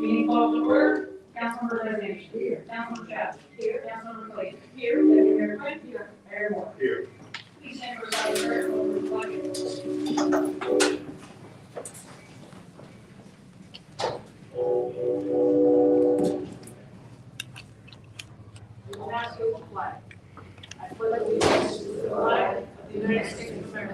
Meeting called to order. Councilmember resignation. Here. Councilmember Chapman. Here. Councilmember Clayton. Here. Deputy Mayor Quinn. Here. Mayor Moore. Here. Please stand for a silent prayer over the flag. We will now salute the flag. I pledge allegiance to the flag of the United States of America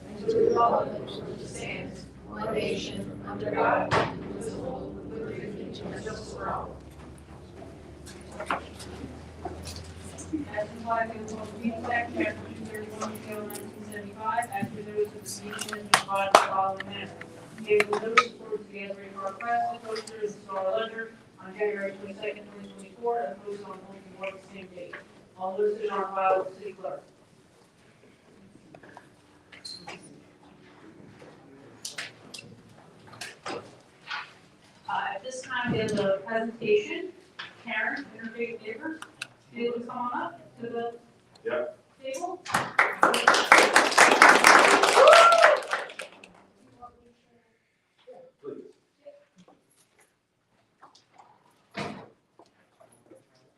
and to the republic which stands one nation under God, indivisible, with liberty and justice for all. As the flag of the Republic Act, Chapter 231, Title 1975, after those of the nation is divided the following manner. Gave the notice for the Asbury Park Press, the poster is the Star Ledger on January 22nd, 2024, and posted on bulletin board the same date. All listed on file with the city clerk. At this time, we have a presentation. Karen, interfaith neighbor, be able to come on up to the table.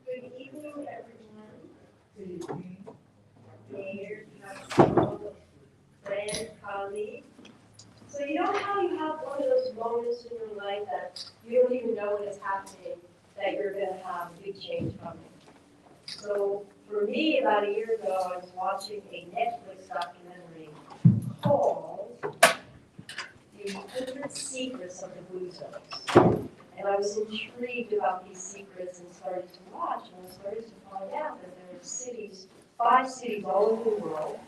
Good evening, everyone. Good evening. Mayor, council, friends, colleagues. So you know how you have one of those moments in your life that you don't even know what is happening, that you're going to have a big change coming. So for me, about a year ago, I was watching a Netflix documentary called The 100 Secrets of the Blue Zones. And I was intrigued about these secrets and started to watch, and I started to find out that there are cities, 5 cities all over the world.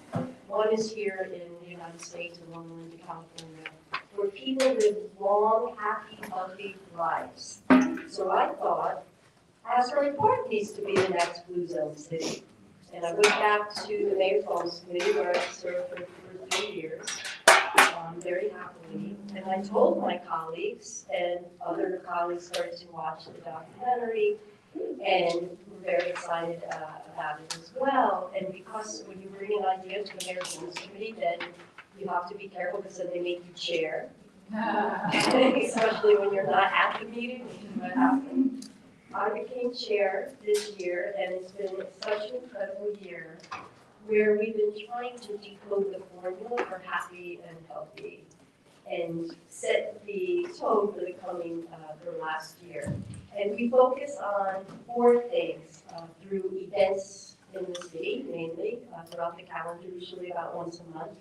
One is here in the United States and one in California, where people live long, happy, healthy lives. So I thought, Asbury Park needs to be the next Blue Zone city. And I went back to the Mayor's Wellness Committee where I served for 3 years. Very happily, and I told my colleagues, and other colleagues started to watch the documentary, and were very excited about it as well. And because when you bring an idea to the Mayor's Wellness Committee, then you have to be careful because then they make you chair, especially when you're not at the meeting, which is what happened. I became chair this year, and it's been such an incredible year, where we've been trying to decode the formula for happy and healthy and set the tone for the coming, for last year. And we focus on 4 things through events in the city, mainly, throughout the calendar, usually about once a month.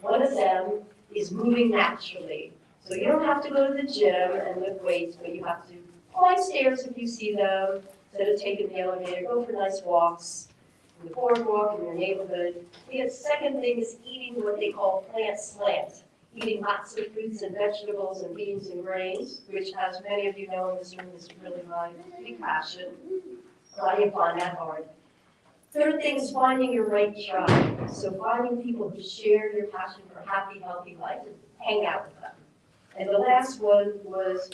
One of them is moving naturally. So you don't have to go to the gym and lift weights, but you have to climb stairs if you see them, instead of taking the elevator, go for nice walks in the boardwalk in your neighborhood. The second thing is eating what they call plant slant, eating lots of fruits and vegetables and beans and grains, which, as many of you know in this room, is really my big passion. I didn't find that hard. Third thing is finding your right tribe. So finding people who share your passion for happy, healthy life and hang out with them. And the last one was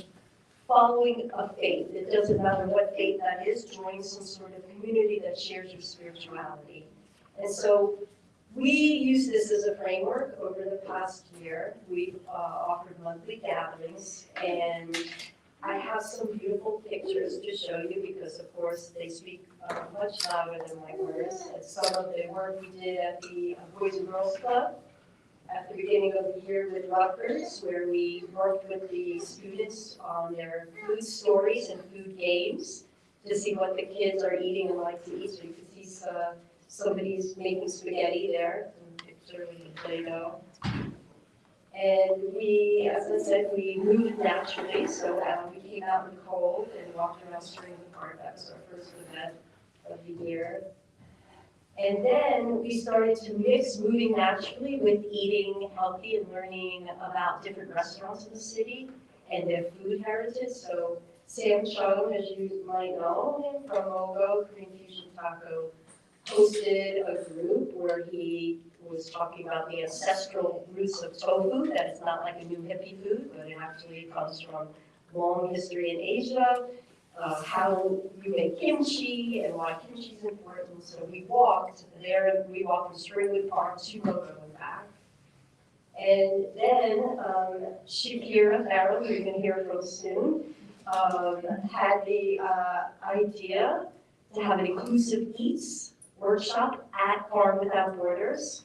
following a faith. It doesn't matter what faith that is, join some sort of community that shares your spirituality. And so we use this as a framework over the past year. We've offered monthly gatherings, and I have some beautiful pictures to show you because, of course, they speak much louder than my words. And some of the work we did at the Boys and Girls Club at the beginning of the year with Rutgers, where we worked with the students on their food stories and food games to see what the kids are eating and like to eat. So you can see somebody's making spaghetti there, and picture with the Play-Doh. And we, as I said, we moved naturally, so we came out in the cold and walked around Spring Park. That was our first event of the year. And then we started to mix moving naturally with eating healthy and learning about different restaurants in the city and their food heritage. So Sam Chung, as you might know him from Mogo, Korean Fusion Taco, hosted a group where he was talking about the ancestral roots of tofu, that it's not like a new hippie food, but it actually comes from long history in Asia, how you make kimchi and why kimchi is important. So we walked there, we walked from Springwood Park to Mogo and back. And then Shakira Farrell, who you're going to hear from soon, had the idea to have an inclusive eats workshop at Farm Without Borders,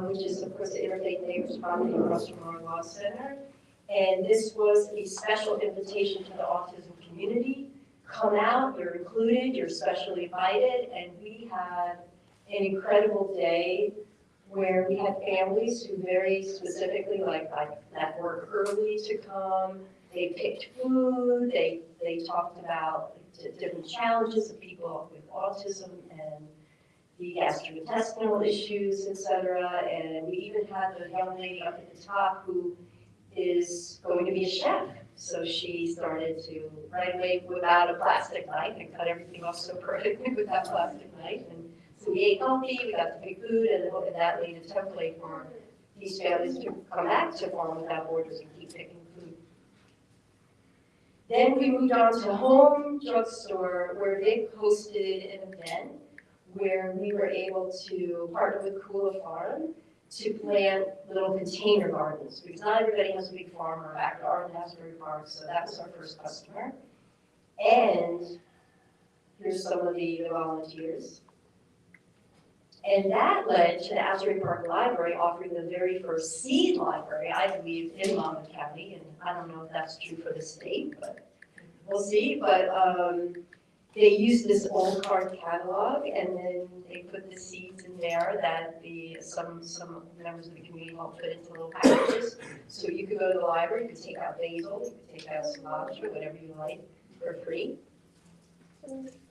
which is, of course, the Interfaith Neighbors property across from our law center. And this was a special invitation to the autism community. Come out, you're included, you're specially invited, and we had an incredible day where we had families who very specifically, like that work early to come. They picked food, they talked about different challenges of people with autism and the gastrointestinal issues, etc. And we even had the young lady up at the top who is going to be a chef. So she started to right away whip out a plastic knife and cut everything off so perfectly with that plastic knife. And so we ate healthy, we got to pick food, and that laid a template for these families to come back to Farm Without Borders and keep picking food. Then we moved on to Home Drugstore, where they hosted an event where we were able to partner with Kula Farm to plant little container gardens, because not everybody has a big farm or backyard in Asbury Park, so that was our first customer. And here's some of the volunteers. And that led to the Asbury Park Library offering the very first seed library, I believe, in Monmouth County, and I don't know if that's true for the state, but we'll see. But they used this old card catalog, and then they put the seeds in there that some members of the community helped put into little packages. So you could go to the library, you could take out basil, you could take out cilantro, whatever you like, for free.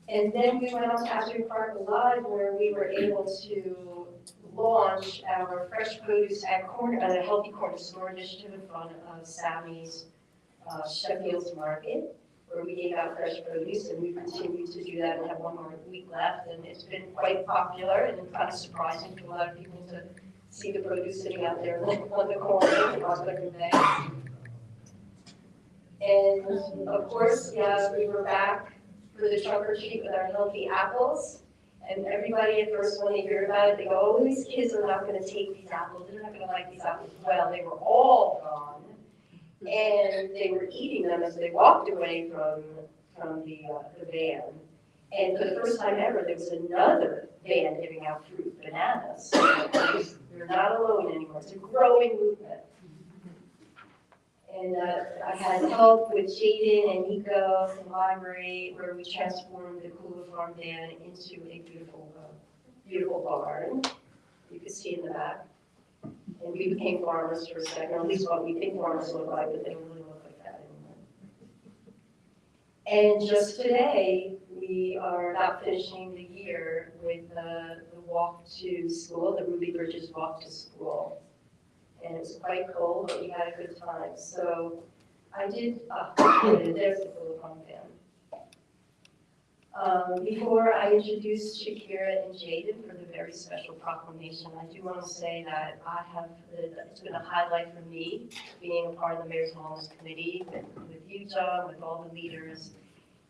And then we went on to Asbury Park Alive, where we were able to launch our fresh produce at a healthy corner store initiative in front of Sammy's Sheffield's Market, where we gave out fresh produce, and we continue to do that and have one more week left. And it's been quite popular and kind of surprising to a lot of people to see the produce sitting out there on the corner across the bay. And of course, we were back for the trunk or treat with our healthy apples. And everybody at first, when they hear about it, they go, oh, these kids are not going to take these apples. They're not going to like these apples. Well, they were all gone. And they were eating them as they walked away from the van. And for the first time ever, there was another van giving out fruit, bananas. So we're not alone anymore. It's a growing movement. And I had help with Jaden and Nico from the library, where we transformed the Kula Farm van into a beautiful barn. You can see in the back. And we became farmers for a second, or at least what we think farmers look like, but they don't really look like that anymore. And just today, we are about finishing the year with the walk to school, the Ruby Bridges walk to school. And it was quite cold, but we had a good time. So I did, there's the Kula Farm van. Before I introduce Shakira and Jaden for the very special proclamation, I do want to say that it's been a highlight for me being a part of the Mayor's Wellness Committee with you, John, with all the leaders,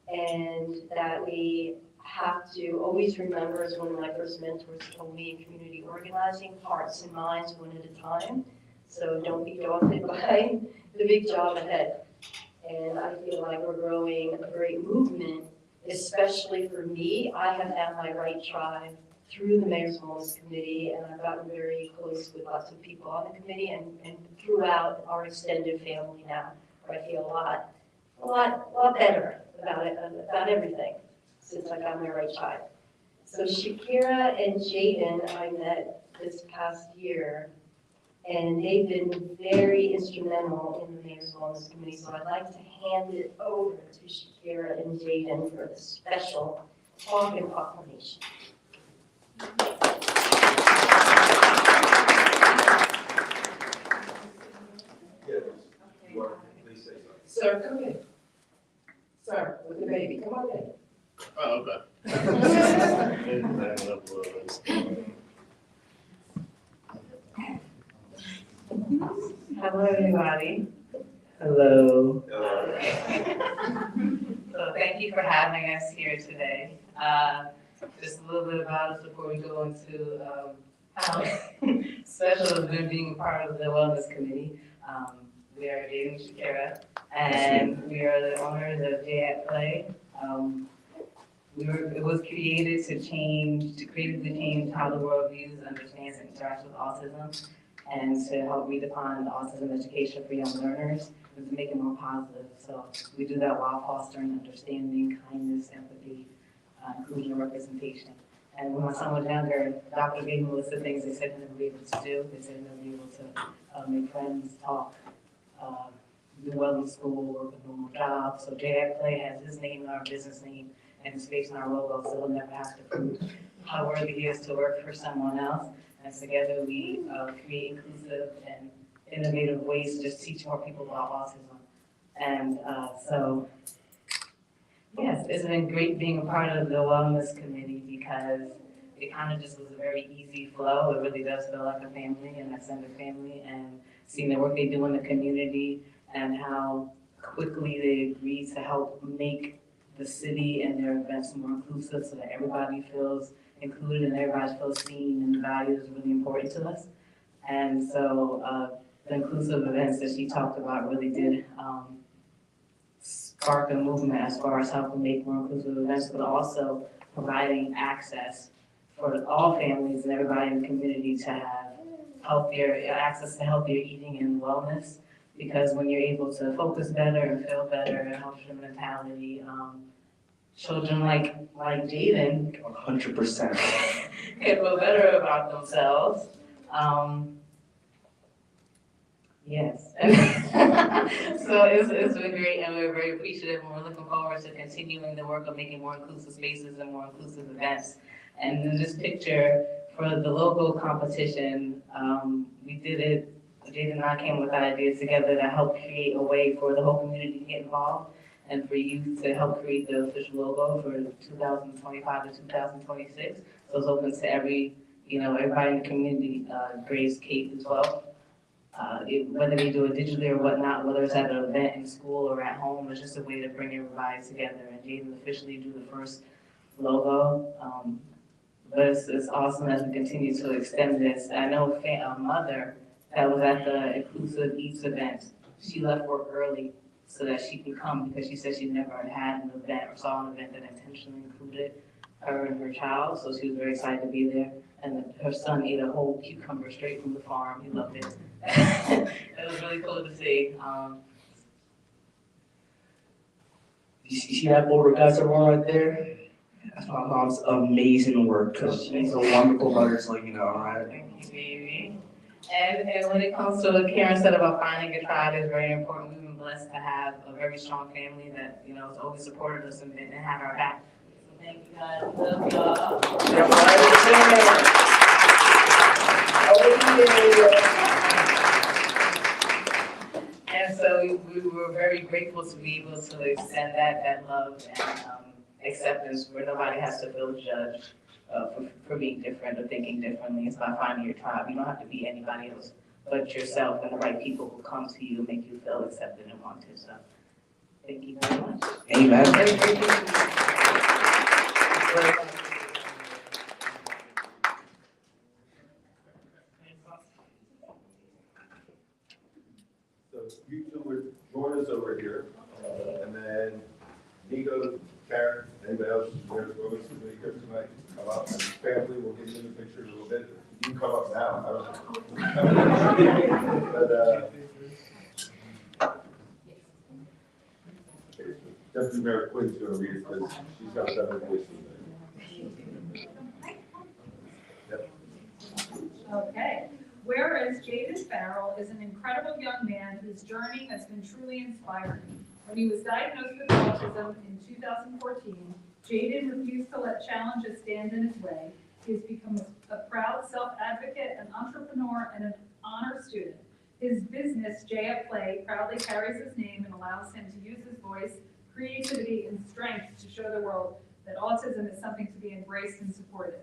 and that we have to always remember, as one of my first mentors told me in community organizing, hearts and minds one at a time. So don't be daunted by the big job ahead. And I feel like we're growing a great movement. Especially for me, I have found my right tribe through the Mayor's Wellness Committee, and I've gotten very close with lots of people on the committee and throughout our extended family now, where I feel a lot better about everything. since I got my right child. So Shakira and Jaden I met this past year, and they've been very instrumental in the Mayor's Wellness Committee. So I'd like to hand it over to Shakira and Jaden for the special talk and proclamation. Sir, come in. Sir, with the baby, come on in. Oh, okay. Hello, everybody. Hello. So thank you for having us here today. Just a little bit about us before we go into how special has been being part of the Wellness Committee. We are dating Shakira, and we are the owners of J at Play. It was created to creatively change how the world views, understands, and interacts with autism, and to help redefine the autism education for young learners and to make it more positive. So we do that while fostering understanding, kindness, empathy, inclusion, and representation. And when my son was younger, the doctor gave me a list of things they said he never be able to do. They said he never be able to make friends, talk, do well in school, work a normal job. So J Play has his name in our business name and his face in our logo, so he'll never have to prove how worthy he is to work for someone else. And together we create inclusive and innovative ways to just teach more people about autism. And so, yes, it's been great being a part of the Wellness Committee because it kind of just was a very easy flow. It really does feel like a family and extended family, and seeing the work they do in the community and how quickly they agree to help make the city and their events more inclusive so that everybody feels included and everybody feels seen and valued is really important to us. And so the inclusive events that she talked about really did spark a movement as far as helping make more inclusive events, but also providing access for all families and everybody in the community to have access to healthier eating and wellness. Because when you're able to focus better and feel better and help your mentality, children like Jaden 100%. can feel better about themselves. Yes. So it's been great, and we're very appreciative, and we're looking forward to continuing the work of making more inclusive spaces and more inclusive events. And in this picture, for the local competition, we did it, Jaden and I came with that idea together to help create a way for the whole community to get involved and for youth to help create the official logo for 2025 to 2026. So it's open to everybody in the community, grades K through 12. Whether they do it digitally or whatnot, whether it's at an event in school or at home, it's just a way to bring everybody together. And Jaden officially drew the first logo. But it's awesome as we continue to extend this. I know a mother that was at the Inclusive Eats event, she left work early so that she could come because she said she never had an event or saw an event that intentionally included her and her child. So she was very excited to be there. And her son ate a whole cucumber straight from the farm. He loved it. It was really cool to see. You see that older guy's everyone right there? That's my mom's amazing work because she's a wonderful mother, so you know, all right? Thank you, baby. And when it comes to what Karen said about finding a tribe, is very important. We've been blessed to have a very strong family that, has always supported us and had our back. So thank you guys. Love y'all. Yeah, right. And so we were very grateful to be able to extend that love and acceptance where nobody has to feel judged for being different or thinking differently. It's about finding your tribe. You don't have to be anybody else but yourself, and the right people will come to you and make you feel accepted and wanted. So thank you very much. Amen. So you two would join us over here, and then Nico, Karen, anybody else who's there to go, somebody here tonight, come up, and family, we'll get you in the picture a little bit. You can come up now, I don't know. But, Deputy Mayor Quinn's gonna read it because she's got a better voice than Okay. Whereas Jaden Farrell is an incredible young man whose journey has been truly inspiring. When he was diagnosed with autism in 2014, Jaden refused to let challenges stand in his way. He has become a proud self-advocate, an entrepreneur, and an honor student. His business, J at Play, proudly carries his name and allows him to use his voice, creativity, and strength to show the world that autism is something to be embraced and supported.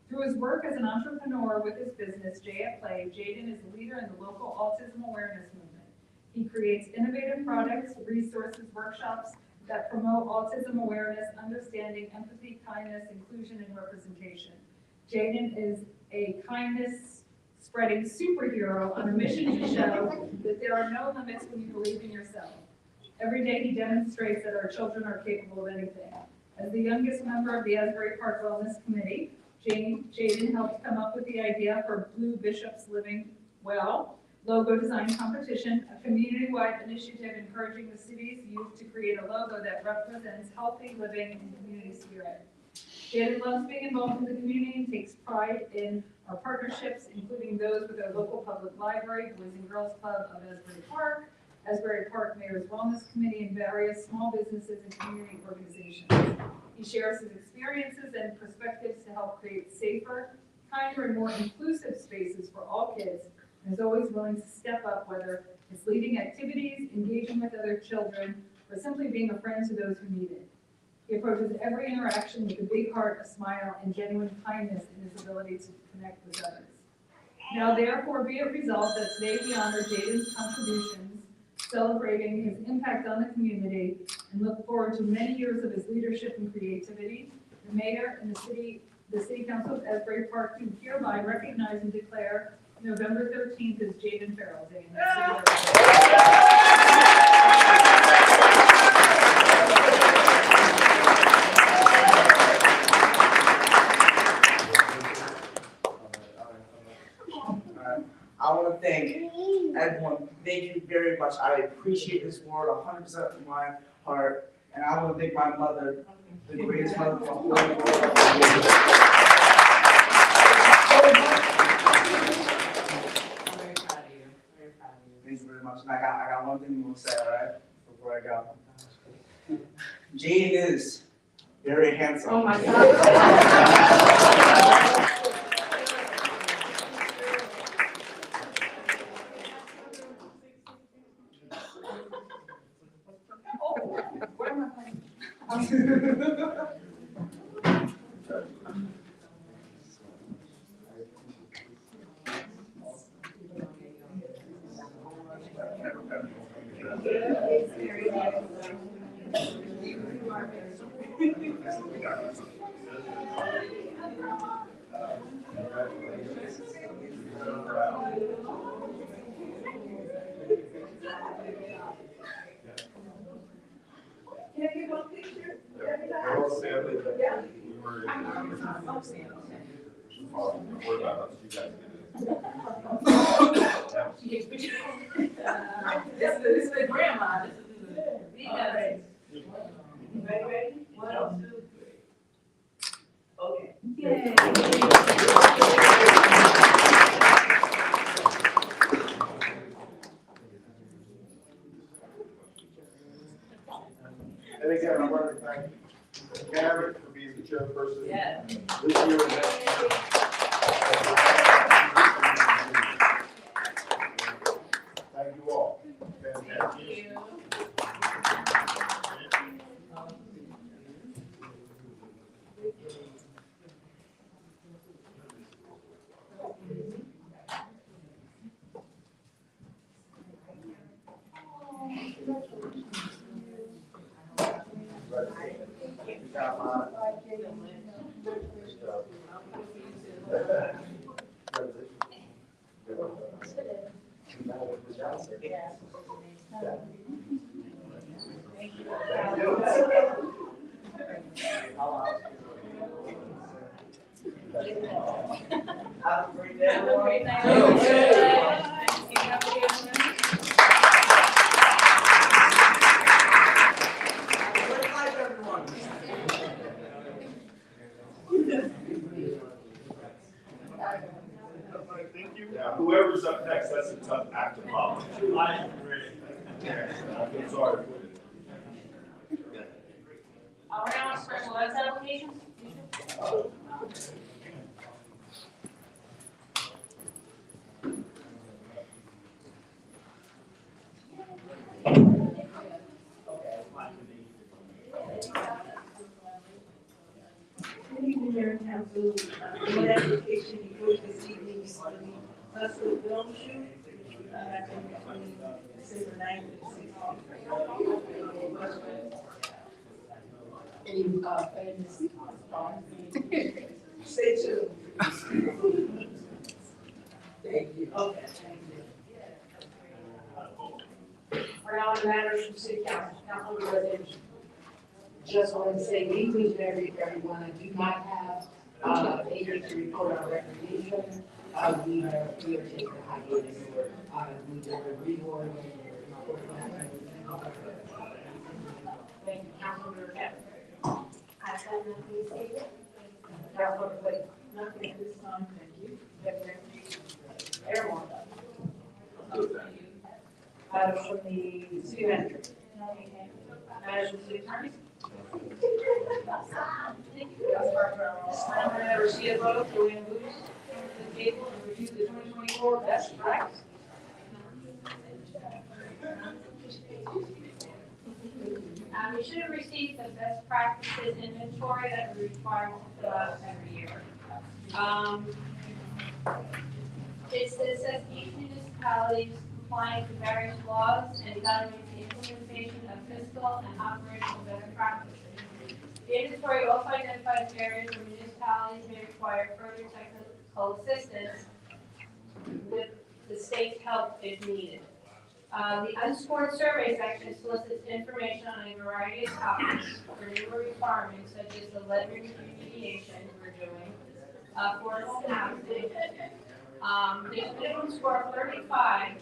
Through his work as an entrepreneur with his business, J at Play, Jaden is a leader in the local autism awareness movement. He creates innovative products, resources, workshops that promote autism awareness, understanding, empathy, kindness, inclusion, and representation. Jaden is a kindness-spreading superhero on a mission to show that there are no limits when you believe in yourself. Every day he demonstrates that our children are capable of anything. As the youngest member of the Asbury Park Wellness Committee, Jaden helped come up with the idea for Blue Bishops Living Well logo design competition, a community-wide initiative encouraging the city's youth to create a logo that represents healthy living and community spirit. Jaden loves being involved in the community and takes pride in our partnerships, including those with our local public library, Boys and Girls Club of Asbury Park Mayor's Wellness Committee, and various small businesses and community organizations. He shares his experiences and perspectives to help create safer, kinder, and more inclusive spaces for all kids, and is always willing to step up, whether it's leading activities, engaging with other children, or simply being a friend to those who need it. He approaches every interaction with a big heart, a smile, and genuine kindness in his ability to connect with others. Now therefore be it resolved that today we honor Jaden's contributions, celebrating his impact on the community, and look forward to many years of his leadership and creativity. The mayor and the city council of Asbury Park do hereby recognize and declare November 13th as Jaden Farrell Day. I want to thank everyone. Thank you very much. I appreciate this word 100% from my heart. And I want to thank my mother, the greatest mother from the whole world. Thank you very much. And I got one thing more to say, all right, before I go. Jaden is very handsome. Oh my God. Can I get one picture? We're all family. We were worried about us, you guys get it. This is the grandma. Ready? Ready? 1, 2, 3. Okay. Yay. And again, I want to thank Karen for being the chairperson. Yeah. This year and next year. Thank you all. Fantastic. Have a great day, everyone. a tough act to follow. I agree. I feel sorry for you. We're now on special events applications. Good evening, Mayor and Council. One application before this evening is for the Hustle Film Shoot, which will happen between December 9th and 16th. Any famous stay tuned. Thank you. Okay, thank you. We're now on matters from city council. Councilman Rosage. Just want to say, good evening, everyone. I do not have anything to report on recreation. We are taking a high note. We did a reward. Thank you, Councilman Kevin. I have nothing to say. Councilman Blake. Nothing at this time, thank you. Everyone. Matters from the city manager. Matters from the city attorney. Our CFO, Joanne Booth, comes to the table and review the 2024 best practice. You should have received the best practices inventory that we require to fill out every year. It says each municipality is complying to various laws and evaluates the implementation of fiscal and operational best practices. The inventory also identifies areas where municipalities may require further technical assistance with the state's help if needed. The unscored survey section solicits information on a variety of topics for newer requirements such as the lead remediation we're doing, affordable housing. There's a minimum score of 35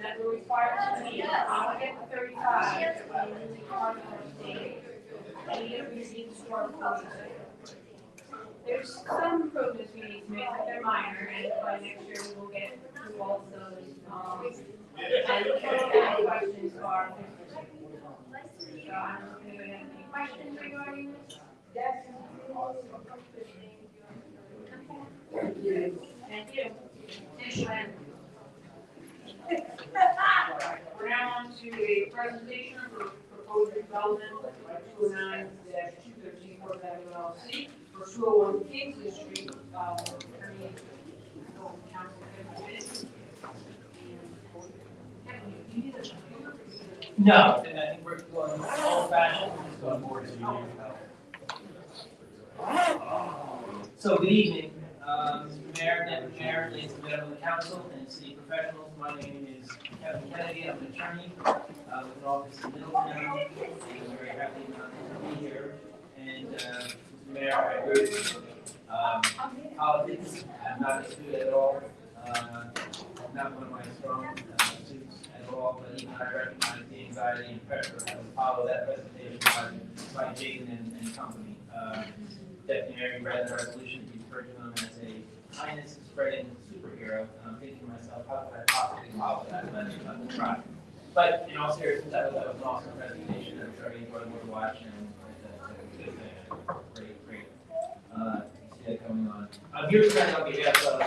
that we're required to meet. I'll get the 35 when we require our state. And you receive the score of 46. There's some improvements we need to make, but they're minor, and by next year we will get through all of those. And the questions are. So I don't know if anybody has any questions regarding this? Thank you. We're now on to a presentation for proposed development of 209-213 Fourth Avenue LLC for 201 Kingsley Street, attorney, council, 50 minutes. No, and I think we're going old fashioned, just going forward to you. So good evening, Mr. Mayor, Deputy Mayor, ladies and gentlemen of the council, and city professionals. My name is Kevin Kennedy. I'm an attorney with an office in Middletown, and I'm very happy to be here. And Mr. Mayor, I agree with you. Politics, I'm not a student at all. Not one of my strong suits at all, but even I recognize the anxiety and pressure that will follow that presentation by Jason and company. Deputy Mayor, you read the resolution, you referred to him as a kindness spreading superhero. I'm thinking to myself, how could I possibly follow that? But I will try. But in all seriousness, that was an awesome presentation. I'm sure you enjoyed more to watch, and it's a good thing. Great. See that going on. I'm here tonight on behalf of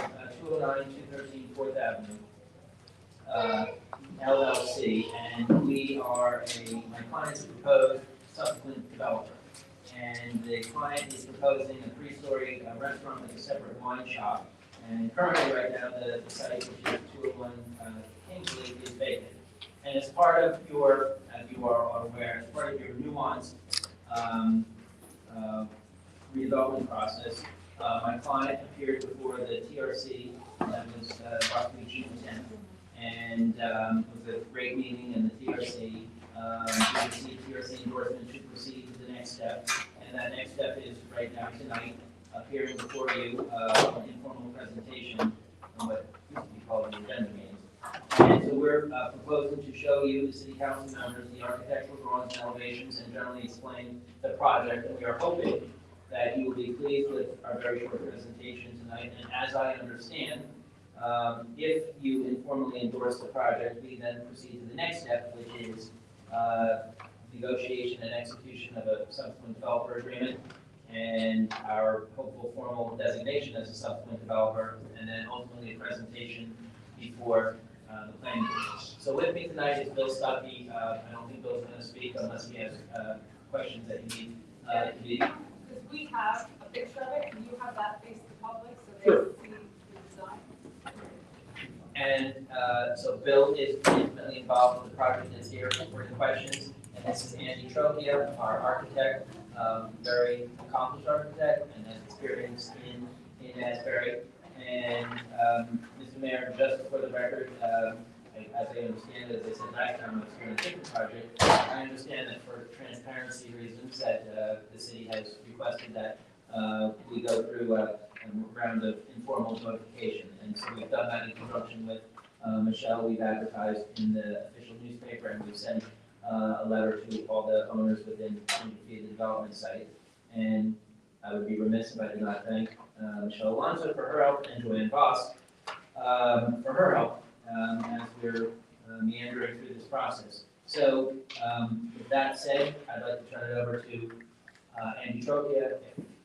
209-213 4th Avenue. LLC, and we are my client is a proposed subsequent developer. And the client is proposing a 3-story restaurant with a separate wine shop. And currently, right now, the site, which is 201 Kingsley, is vacant. And as part of your, as you are all aware, as part of your nuanced redevelopment process, my client appeared before the TRC, that was approximately June 10th. And it was a great meeting, and the TRC, TRC endorsement should proceed to the next step. And that next step is right now tonight, appearing before you, an informal presentation on what used to be called the agenda meetings. And so we're proposing to show you, the city council members, the architectural drawings and elevations, and generally explain the project. And we are hoping that you will be pleased with our very short presentation tonight. And as I understand, If you informally endorse the project, we then proceed to the next step, which is negotiation and execution of a subsequent developer agreement and our hopeful formal designation as a subsequent developer, and then ultimately a presentation before the planning board. So with me tonight is Bill Stuckey. I don't think Bill's going to speak unless he has questions that you need to be. Because we have a picture of it, and you have that face to the public, so they Sure. can see the design. And so Bill is intimately involved with the project and is here for any questions. And this is Andy Trocchia, our architect, very accomplished architect and has experience in Asbury. And Mr. Mayor, just for the record, as I understand it, as I said last time, I was here on a different project, I understand that for transparency reasons that the city has requested that we go through a round of informal notification. And so we've done that in conjunction with Michelle. We've advertised in the official newspaper, and we've sent a letter to all the owners within 100 feet of the development site. And I would be remiss if I did not thank Michelle Alonso for her help and Joanne Voss for her help as we're meandering through this process. So with that said, I'd like to turn it over to Andy Trocchia,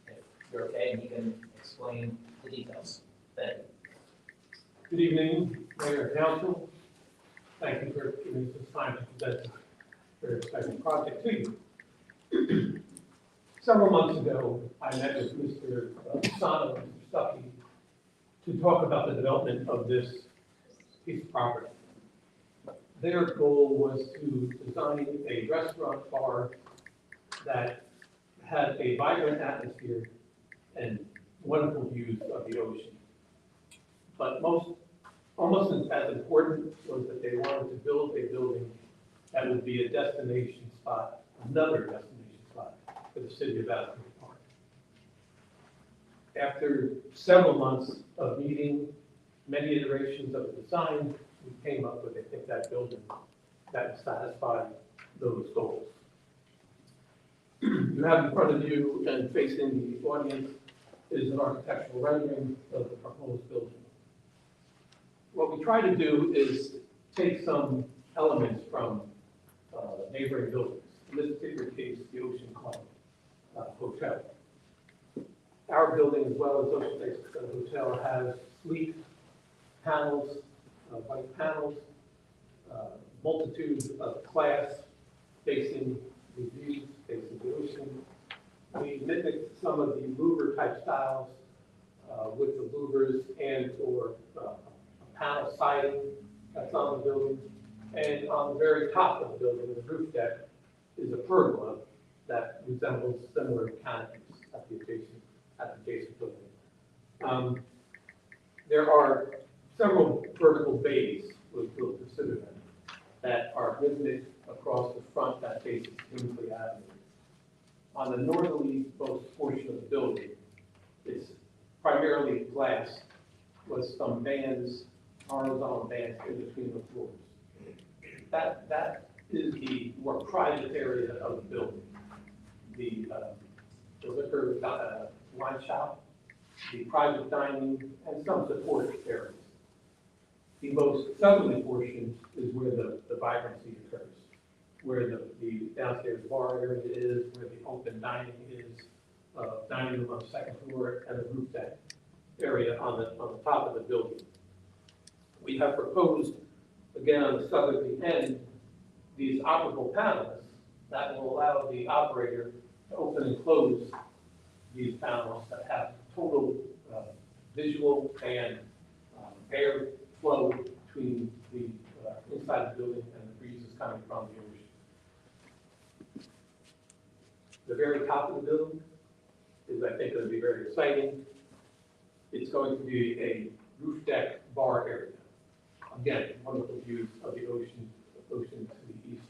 if you're okay, and he can explain the details. Thank you. Good evening, Mayor and Council. Thank you for giving us this time to present this very exciting project to you. Several months ago, I met with Mr. Sano and Mr. Stuckey to talk about the development of this piece of property. Their goal was to design a restaurant bar that had a vibrant atmosphere and wonderful views of the ocean. But almost as important was that they wanted to build a building that would be a destination spot, another destination spot for the city of Asbury Park. After several months of meeting, many iterations of the design, we came up with, I think, that building that would satisfy those goals. You have in front of you and facing the audience is an architectural rendering of the proposed building. What we try to do is take some elements from neighboring buildings. In this particular case, the Ocean Club Hotel. Our building, as well as Ocean Place Hotel, has sleek panels, white panels, multitude of class facing the views, facing the ocean. We mimicked some of the louver type styles with the louvers and or a panel siding that's on the building. And on the very top of the building, the roof deck, is a pergola that resembles similar canopies at the adjacent building. There are several vertical bays, which we'll consider them, that are rhythmic across the front that faces Kingsley Avenue. On the northerly most portion of the building, it's primarily glass with some bands, horizontal bands in between the floors. That is the more private area of the building. The liquor wine shop, the private dining, and some support areas. The most southerly portion is where the vibrancy occurs, where the downstairs bar area is, where the open dining is, dining room on the second floor, and the roof deck area on the top of the building. We have proposed, again, on the southerly end, these operable panels that will allow the operator to open and close these panels that have total visual and air flow between the inside the building and the breezes coming from the ocean. The very top of the building is, I think, going to be very exciting. It's going to be a roof deck bar area. Again, wonderful views of the ocean to the east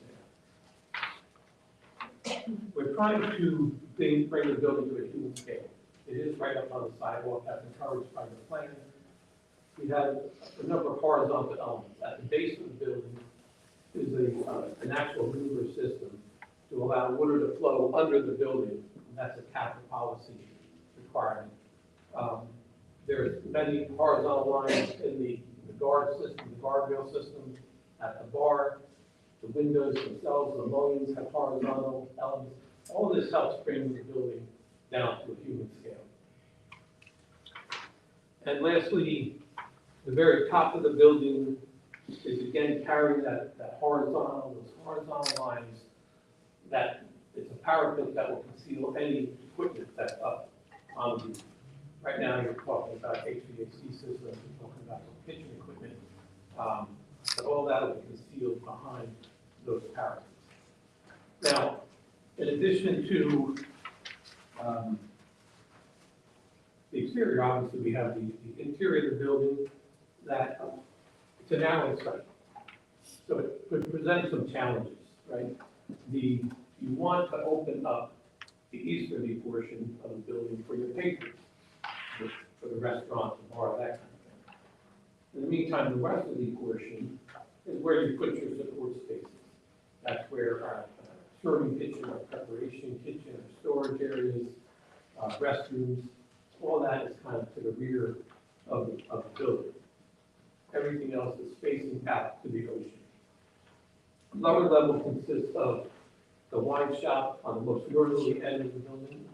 there. We're trying to bring the building to a human scale. It is right up on the sidewalk, as encouraged by the plan. We have a number of horizontal elements. At the base of the building is an actual louver system to allow water to flow under the building. That's a capital policy requirement. There's many horizontal lines in the guard system, the guardrail system at the bar. The windows themselves, the mullions have horizontal elements. All this helps bring the building down to a human scale. And lastly, the very top of the building is again carrying those horizontal lines, that it's a parapet that will conceal any equipment that's up on the roof. Right now, you're talking about HVAC systems, you're talking about some kitchen equipment, but all that will be concealed behind those parapets. Now, in addition to the exterior, obviously, we have the interior of the building that it's a narrow site. So it could present some challenges, right? You want to open up the easterly portion of the building for your patrons, for the restaurant, the bar, that kind of thing. In the meantime, the westerly portion is where you put your support spaces. That's where our serving kitchen, our preparation kitchen, our storage areas, restrooms, all that is kind of to the rear of the building. Everything else is facing out to the ocean. Lower level consists of the wine shop on the most northerly end of the building.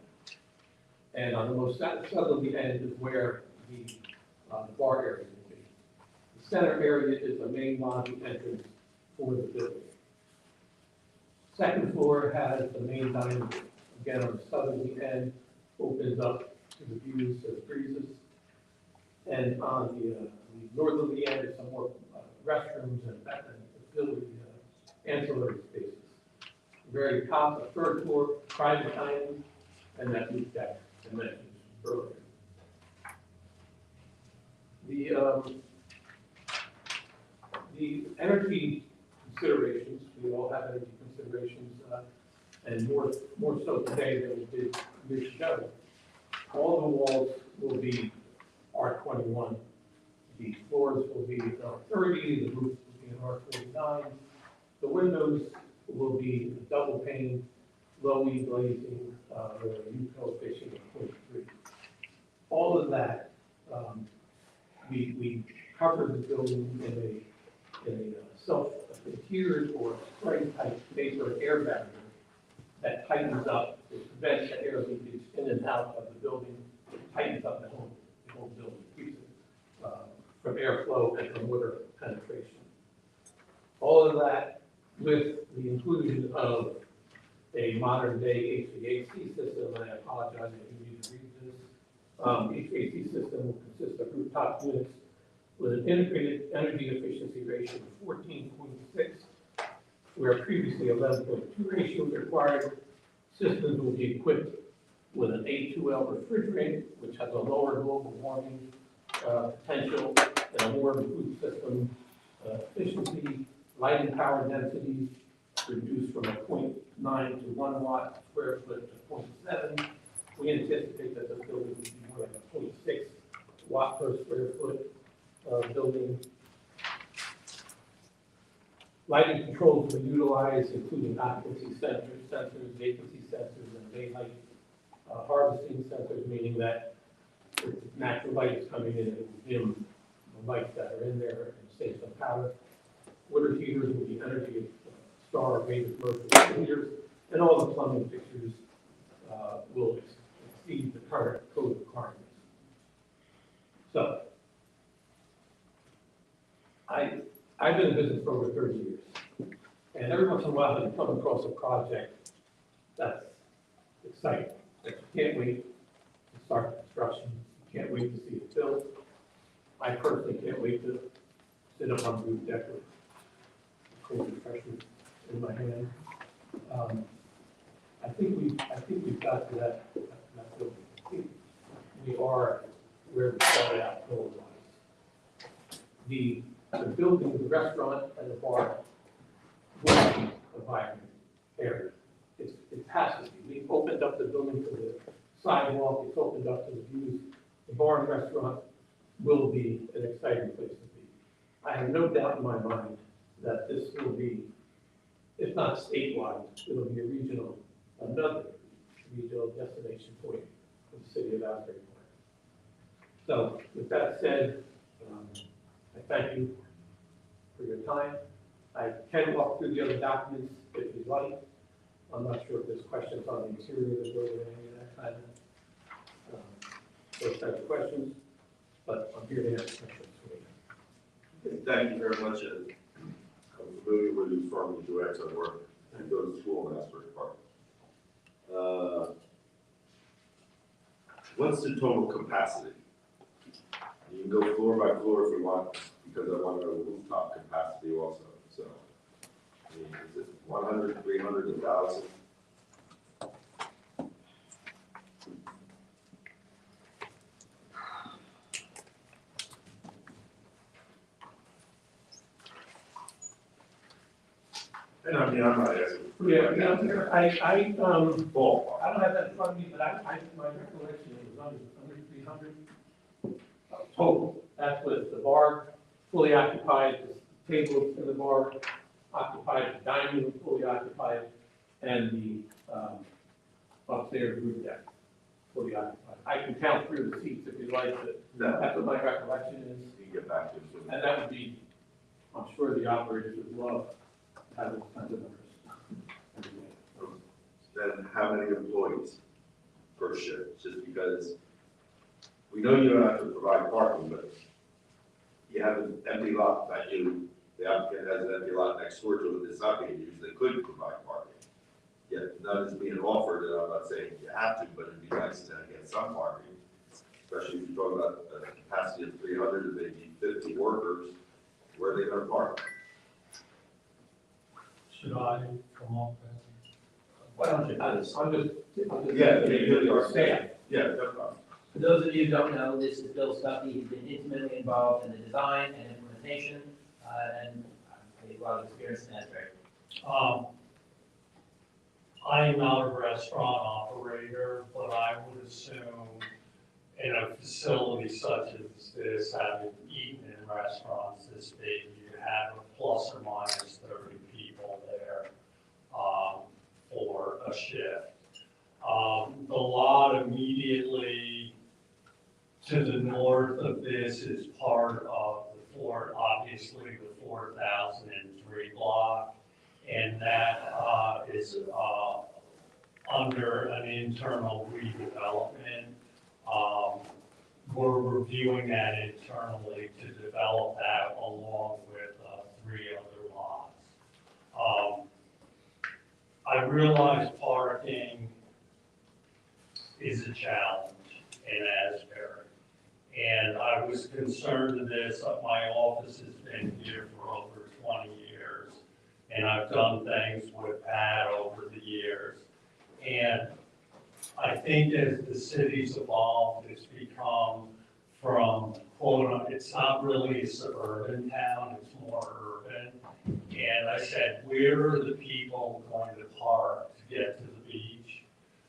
And on the most southerly end is where the bar area will be. The center area is the main lobby entrance for the building. Second floor has the main dining room. Again, on the southerly end, opens up to the views of the breezes. And on the northerly end is some more restrooms and facility ancillary spaces. Very top, the third floor, private dining, and that roof deck I mentioned earlier. The energy considerations, we all have energy considerations, and more so today than we did years ago. All the walls will be R21. The floors will be R30, the roof will be an R49. The windows will be double pane, low E glazing, with a U coefficient of 0.3. All of that, we cover the building in a self-adhered or spray-type vapor air barrier that tightens up, it prevents the air leakage in and out of the building, it tightens up the whole building, keeps it from airflow and from water penetration. All of that with the inclusion of a modern day HVAC system, and I apologize if you need to read this. HVAC system will consist of rooftop units with an integrated energy efficiency ratio of 14.6, where previously 11.2 ratio was required. Systems will be equipped with an A2L refrigerant, which has a lower global warming potential and a more improved system efficiency. Lighting power densities reduced from a 0.9 to 1 watt square foot to 0.7. We anticipate that the building will be more like a 0.6 watt per square foot building. Lighting controls will be utilized, including occupancy sensors, vacancy sensors, and daylight harvesting sensors, meaning that if natural light is coming in, it will dim the lights that are in there and save some power. Water heaters will be Energy Star rated commercial heaters, and all the plumbing fixtures will exceed the current code requirements. So, I've been in business for over 30 years, and every once in a while I come across a project that's exciting, that you can't wait to start construction, you can't wait to see it built. I personally can't wait to sit up on the roof deck with cold refreshment in my hand. I think we've got to that building. I think we are where we started out goal-wise. The building, the restaurant, and the bar will be a vibrant area. It has to be. We've opened up the building to the sidewalk. It's opened up to the views. The bar and restaurant will be an exciting place to be. I have no doubt in my mind that this will be, if not statewide, it'll be another regional destination point for the city of Asbury. So with that said, I thank you for your time. I can walk through the other documents if you'd like. I'm not sure if there's questions on the interior of the building, any of that kind of, those types of questions, but I'm here to answer questions for you. Thank you very much, Ed. I'm familiar with you from the director of work and go to school in Asbury Park. What's the total capacity? You can go floor by floor if you want, because I want to know rooftop capacity also, so. I mean, is it 100, 300, 1,000? And I mean, I'm not asking. Yeah, no, I Ballpark. don't have that in front of me, but my recollection is under 300 total. That's with the bar fully occupied, the tables in the bar occupied, the dining room fully occupied, and the upstairs roof deck fully occupied. I can count through the seats if you'd like, but No, that's what my recollection is. you can get back to it. And that would be, I'm sure the operators would love to have those kinds of numbers. Then how many employees per shift? Just because we know you don't have to provide parking, but you have an empty lot that the applicant has an empty lot next door to it that's not being used, they could provide parking. Yet none is being offered, and I'm not saying you have to, but it'd be nice to get some parking, especially if you talk about a capacity of 300 and maybe 50 workers, where are they gonna park? Should I come up and? Why don't you, I'm just. Yeah, they really are. Staff. Yeah, no problem. for those of you who don't know, this is Bill Stuckey. He's been intimately involved in the design and implementation, and a lot of experience in Asbury. I'm not a restaurant operator, but I would assume in a facility such as this, having eaten in restaurants this big, you have a plus or minus 30 people there for a shift. The lot immediately to the north of this is part of obviously the 4003 block. And that is under an internal redevelopment. We're reviewing that internally to develop that along with 3 other lots. I realize parking is a challenge in Asbury. And I was concerned of this, my office has been here for over 20 years. And I've done things with Pat over the years. And I think as the city's evolved, it's become from it's not really a suburban town, it's more urban. And I said, where are the people going to park to get to the beach?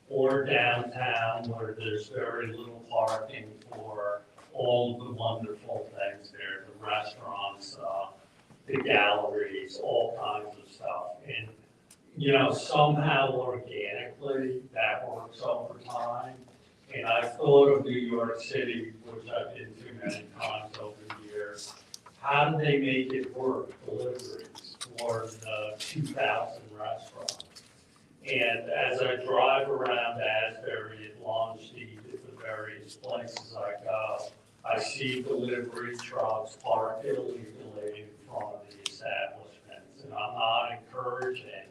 Or downtown where there's very little parking for all the wonderful things there, the restaurants, the galleries, all kinds of stuff. And, you know, somehow organically that works over time. And I thought of New York City, which I've been to many times over the years. How do they make it work, deliveries for the 2,000 restaurants? And as I drive around Asbury and Longstreet at the various places I go, I see delivery trucks parked illegally in front of the establishments. And I'm not encouraging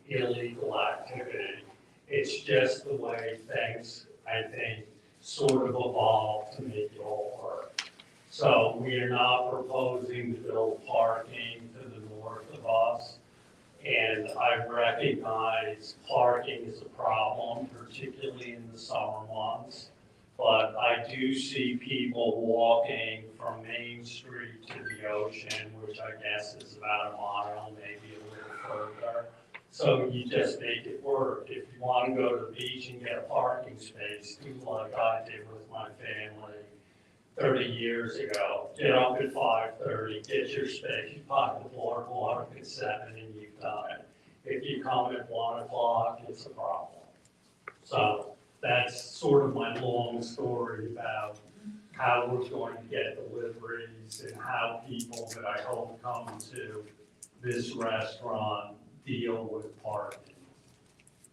illegal activity. It's just the way things, I think, sort of evolved to make it all work. So we are not proposing to build parking to the north of us. And I recognize parking is a problem, particularly in the summer months. But I do see people walking from Main Street to the ocean, which I guess is about a mile, maybe a little further. So you just make it work. If you want to go to the beach and get a parking space, do like I did with my family 30 years ago. Get up at 5:30, get your space, you park the boardwalk at 7 and you've done it. If you come at 1 o'clock, it's a problem. So that's sort of my long story about how we're going to get deliveries and how people that I hope come to this restaurant deal with parking.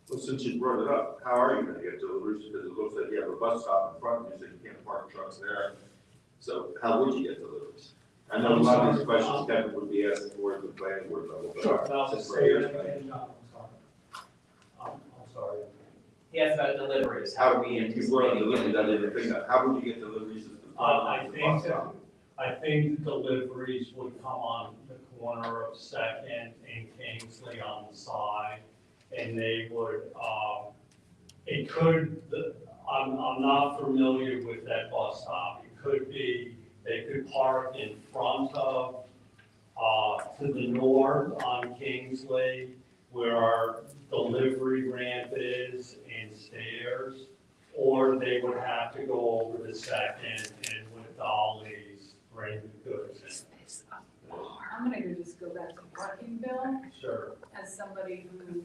Well, since you brought it up, how are you gonna get deliveries? Because it looks like you have a bus stop in front, you said you can't park trucks there. So how would you get deliveries? I know a lot of these questions Kevin would be asking for at the planning board level, but I'll since just we're say here that tonight. again, John, I'm sorry. He asked about deliveries, How how are we you brought up anticipating deliveries, getting I didn't deliveries? think that. How would you get deliveries if the I think deliveries would come on the corner of Second and Kingsley on the side, and they would, I'm not familiar with that bus stop. It could be, they could park in front of, to the north on Kingsley, where our delivery ramp is and stairs, or they would have to go over to Second and with dollies bring the goods in. I'm gonna just go back to parking, Bill, Sure. as somebody who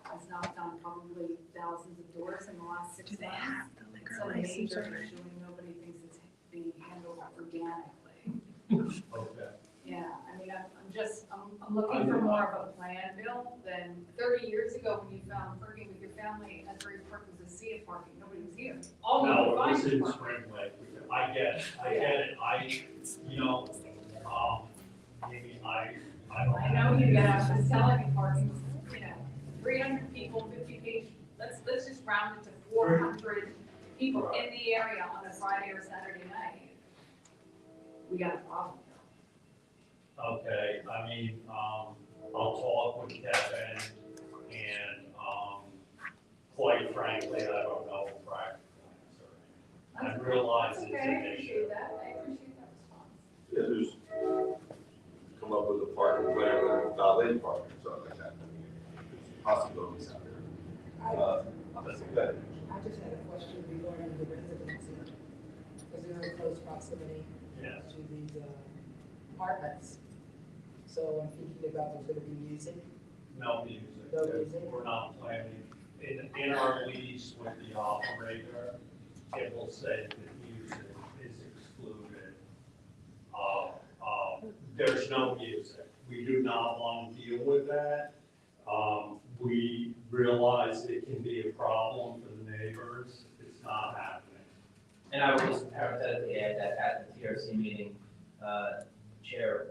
has knocked on probably thousands of doors in the last 6 months. It's a major issue and nobody thinks it's being handled organically. Okay. Yeah, I mean, I'm looking for more of a plan, Bill, than 30 years ago when you found parking with your family at Asbury Park was a sea of parking, nobody was here. All we No, could it find was was in parking. Spring Lake. I get it. Maybe I don't. I know you guys was telling me parking, 300 people, 50 patients, let's just round it to 400 people in the area on a Friday or Saturday night. We got a problem. Okay, I mean, I'll talk with Kevin and, quite frankly, I don't know the practical answer. I realize That's it's okay, I an issue. appreciate that, I appreciate that response. Yeah, there's, come up with a parking plan, like valet parking or something like that. I mean, there's possibilities out there. That's good. I just had a question regarding the residency, because they're in close proximity Yes. to these apartments. So I'm thinking about there's gonna be music. No music. No music? We're not planning. In our lease with the operator, it will say that music is excluded. There's no music. We do not want to deal with that. We realize it can be a problem for the neighbors. It's not happening. And I would just parenthetically add that at the TRC meeting, Chair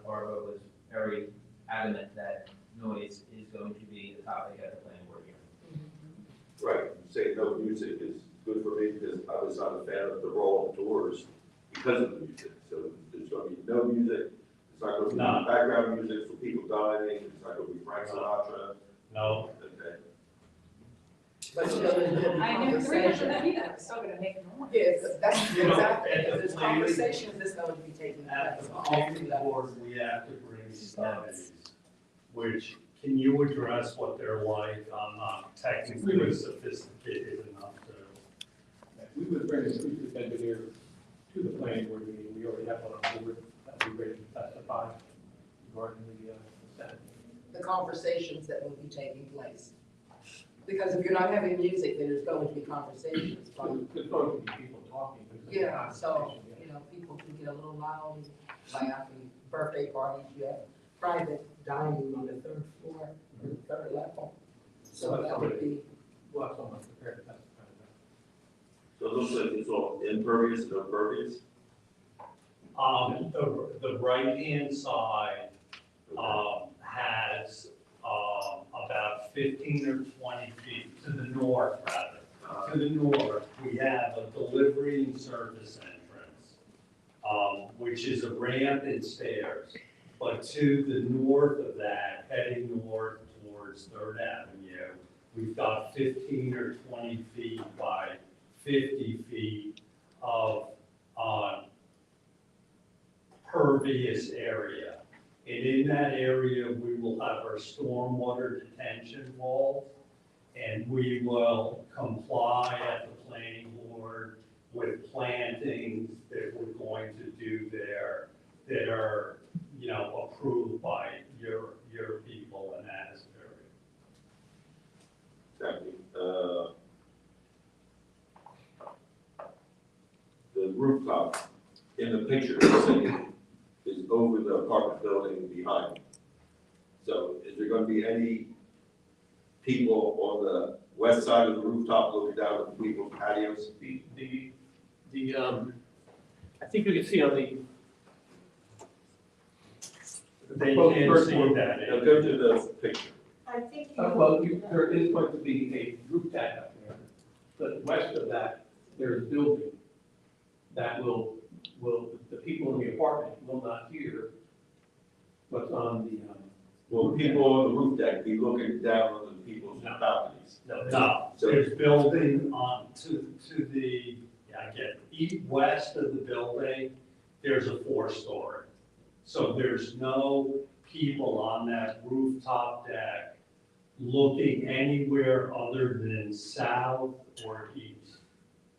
Barbara was very adamant that noise is going to be a topic at the planning board hearing. Right, you say no music is good for me because I was not a fan of the roll of doors because of the music. So there's gonna be no music, it's not gonna be No. background music for people dining, it's not gonna be Frank Sinatra. No, Okay. But still, there's gonna be I knew 300 conversation. people are still gonna make noise. Yes, that's You know, exactly, at the because there's planning- conversations that's going to be taking at place the on all three planning levels. board, we have to bring studies, which, can you address what they're like? I'm not technically sophisticated enough to. We would bring a acoustic engineer to the planning board meeting, we already have one on board, that would be ready to testify regarding the Senate. The conversations that will be taking place. Because if you're not having music, then there's going to be conversations. There's going to be people talking. Yeah, so, people can get a little loud, laughing, birthday parties, you have private dining on the 3rd floor, or the 3rd level. So that would be, We'll have someone prepared to testify to that. So it looks like it's all impervious and impervious? The right-hand side, has, about 15 or 20 feet to the north, rather. To the north, we have a delivery and service entrance, which is a ramp and stairs. But to the north of that, heading north towards Third Avenue, we've got 15 or 20 feet by 50 feet of pervious area. And in that area, we will have our stormwater detention wall, and we will comply at the planning board with plantings that we're going to do there that are, approved by your people in Asbury. Exactly. rooftop in the picture is over the apartment building behind. So is there gonna be any people on the west side of the rooftop looking down at the people's patios? I think you can see on the. They Well, can't first see one. that. Now go to the picture. I think There is going to be a roof deck up there, but west of that, there's building that the people in the apartment will not hear what's on the, Will people on the roof deck be looking down on the people's balconies? No, So- there's building on to the, I get west of the building, there's a 4-story. So there's no people on that rooftop deck looking anywhere other than south or east.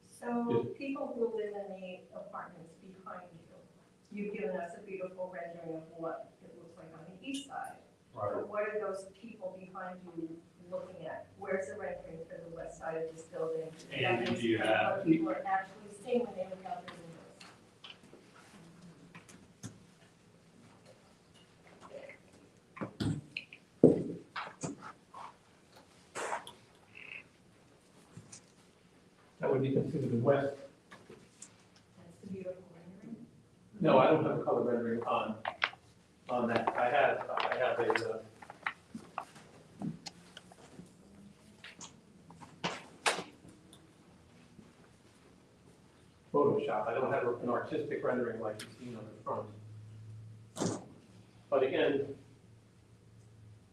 So people who live in the apartments behind you, you've given us a beautiful rendering of what it looks like on the east side. But what are those people behind you looking at? Where's the rendering for the west side of this building? And do you have- What people are actually seeing when they look out their windows? that would be considered the west. That's the beautiful rendering. No, I don't have a color rendering on that. I have a, Photoshop. I don't have an artistic rendering like you've seen on the front. But again,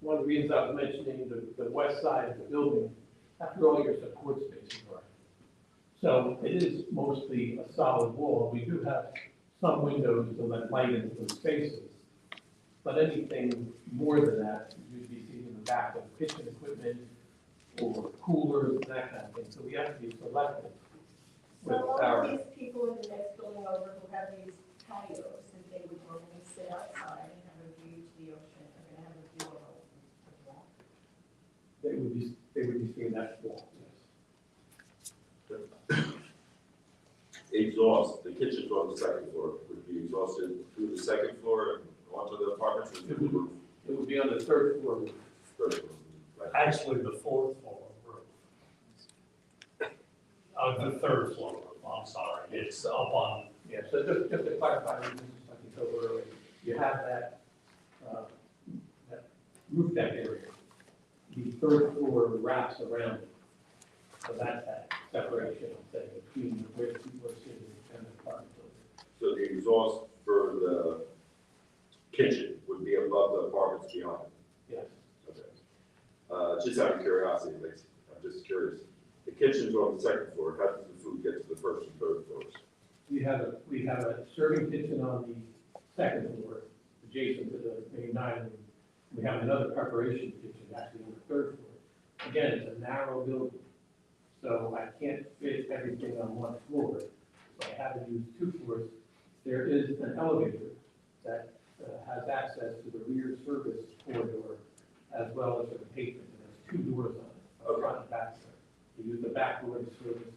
one of the reasons I was mentioning the west side of the building, that's where all your support spaces are. So it is mostly a solid wall. We do have some windows to let light into those spaces. But anything more than that, you'd be seeing in the back of kitchen equipment or coolers, that kind of thing. So we have to be selective with So all our. of these people in the next building over who have these patios, that they would normally sit outside and have a view to the ocean, are gonna have a view of the wall. They would be seeing that wall, yes. Exhaust, the kitchen's on the second floor, would be exhausted through the second floor and onto the apartments or through the roof? It would be on the third floor. Third floor, right. Actually, the 4th floor roof. The 3rd floor roof, I'm sorry, it's up on, Yeah, so just to clarify, this is like you told earlier, you have that roof deck area. The third floor wraps around it. So that's that separation, I'm saying, between where people are sitting and the apartment building. So the exhaust for the kitchen would be above the apartments behind? Yes. Okay. Just out of curiosity, I'm just curious. The kitchen's on the second floor, how does the food get to the first and third floors? We have a serving kitchen on the second floor, adjacent to the main dining room. We have another preparation kitchen actually on the third floor. Again, it's a narrow building, so I can't fit everything on one floor. So I have to use 2 floors. There is an elevator that has access to the rear service corridor as well as to the pavement. And there's 2 doors on it, a front and back. You use the back door to service